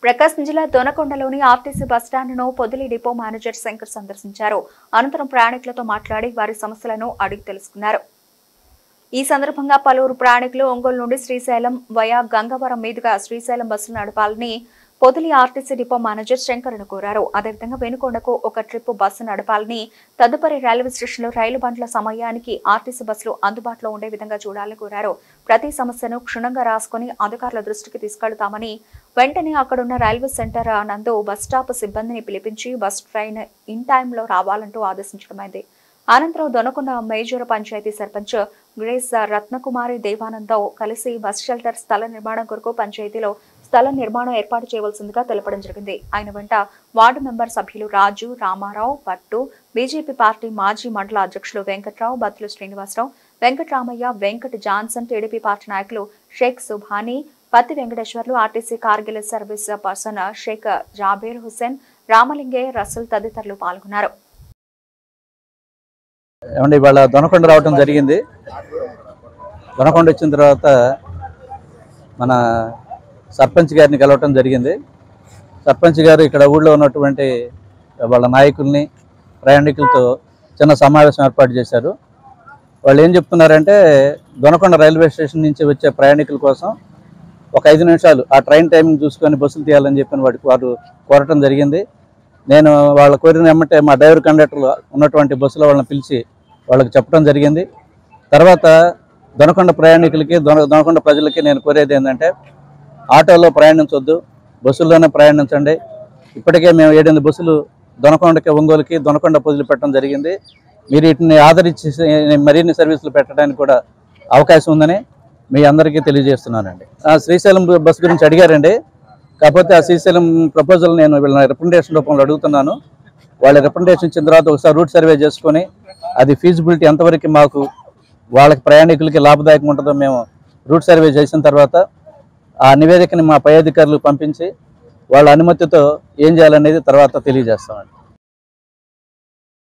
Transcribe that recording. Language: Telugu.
ప్రకాశం జిల్లా దొనకొండలోని ఆర్టీసీ బస్టాండ్ను పొదిలి డిపో మేనేజర్ శంకర్ సందర్శించారు. అనంతరం ప్రయాణికులతో మాట్లాడి వారి సమస్యలను అడిగి తెలుసుకున్నారు. ఈ సందర్భంగా పలువురు ప్రయాణికులు ఒంగోలు నుండి శ్రీశైలం వయా గంగవరం మీదుగా శ్రీశైలం బస్సులు నడపాలని పొదిలి ఆర్టీసీ డిపో మేనేజర్ శంకర్ను కోరారు. అదేవిధంగా వెనుకొండకు ఒక ట్రిప్ బస్సు నడపాలని, తదుపరి రైల్వే స్టేషన్లో రైలు బండ్ల సమయానికి ఆర్టీసీ బస్సులు అందుబాటులో ఉండే విధంగా చూడాలని కోరారు. ప్రతి సమస్యను క్షుణ్ణంగా రాసుకుని అధికారుల దృష్టికి తీసుకెళ్తామని, వెంటనే అక్కడున్న రైల్వే సెంటర్ నందు బస్ స్టాప్ సిబ్బందిని పిలిపించి బస్ ట్రైన్ ఇన్ టైంలో రావాలంటూ ఆదేశించడమైంది. అనంతరం దొనకొండ మేజర్ పంచాయతీ సర్పంచ్ గ్రేస్ రత్నకుమారి దేవానంద్ కలిసి బస్ షెల్టర్ స్థల నిర్మాణం కొరకు పంచాయతీలో స్థల నిర్మాణం ఏర్పాటు చేయవలసిందిగా తెలపడం జరిగింది. ఆయన వెంట వార్డు మెంబర్ సభ్యులు రాజు, రామారావు, పట్టు, బీజేపీ పార్టీ మాజీ మండల అధ్యక్షులు Venkatrao, Battula Srinivasarao, Venkataramaiah, Venkat Johnson, TDP party నాయకులు Shaik Subhani, Patti Venkateswarlu, RTC cargo service person Shaik Jabir Hussain, Ramalinge, Rasool తదితరులు పాల్గొన్నారు. ఇవాళ దొనకొండ రావడం జరిగింది. దొనకొండ వచ్చిన తర్వాత మన సర్పంచ్ గారిని కలవటం జరిగింది. సర్పంచ్ గారు ఇక్కడ ఊళ్ళో ఉన్నటువంటి వాళ్ళ నాయకుల్ని, ప్రయాణికులతో చిన్న సమావేశం ఏర్పాటు చేశారు. వాళ్ళు ఏం చెప్తున్నారంటే, దొనకొండ రైల్వే స్టేషన్ నుంచి వచ్చే ప్రయాణికుల కోసం ఒక 5 నిమిషాలు ఆ ట్రైన్ టైమింగ్ చూసుకొని బస్సులు తీయాలని చెప్పిన వారు కోరటం జరిగింది. నేను వాళ్ళ కోరిన వెంబటే మా డ్రైవర్ కండక్టర్లు ఉన్నటువంటి బస్సులో వాళ్ళని పిలిచి వాళ్ళకి చెప్పడం జరిగింది. తర్వాత దొనకొండ ప్రయాణికులకి, దొనకొండ ప్రజలకి నేను కోరేది ఏంటంటే, ఆటోలో ప్రయాణించొద్దు, బస్సుల్లోనే ప్రయాణించండి. ఇప్పటికే మేము 7 బస్సులు దొనకొండకి, ఒంగోలుకి, దొనకొండ పొదిలి పెట్టడం జరిగింది. మీరు వీటిని ఆదరించి మరిన్ని సర్వీసులు పెట్టడానికి కూడా అవకాశం ఉందని మీ అందరికీ తెలియజేస్తున్నానండి. శ్రీశైలం బస్సు గురించి అడిగారండి. కాకపోతే ఆ శ్రీశైలం ప్రపోజల్ నేను వీళ్ళ రిప్రజెంటేషన్ రూపంలో అడుగుతున్నాను. వాళ్ళ రిప్రజెంటేషన్ ఇచ్చిన తర్వాత ఒకసారి రూట్ సర్వే చేసుకొని అది ఫీజిబిలిటీ ఎంతవరకు మాకు వాళ్ళకి ప్రయాణికులకి లాభదాయకం ఉంటుందో మేము రూట్ సర్వే చేసిన తర్వాత ఆ నివేదికని మా పై అధికారులకు పంపించి వాళ్ళ అనుమతితో ఏం చేయాలనేది తర్వాత తెలియజేస్తామండి.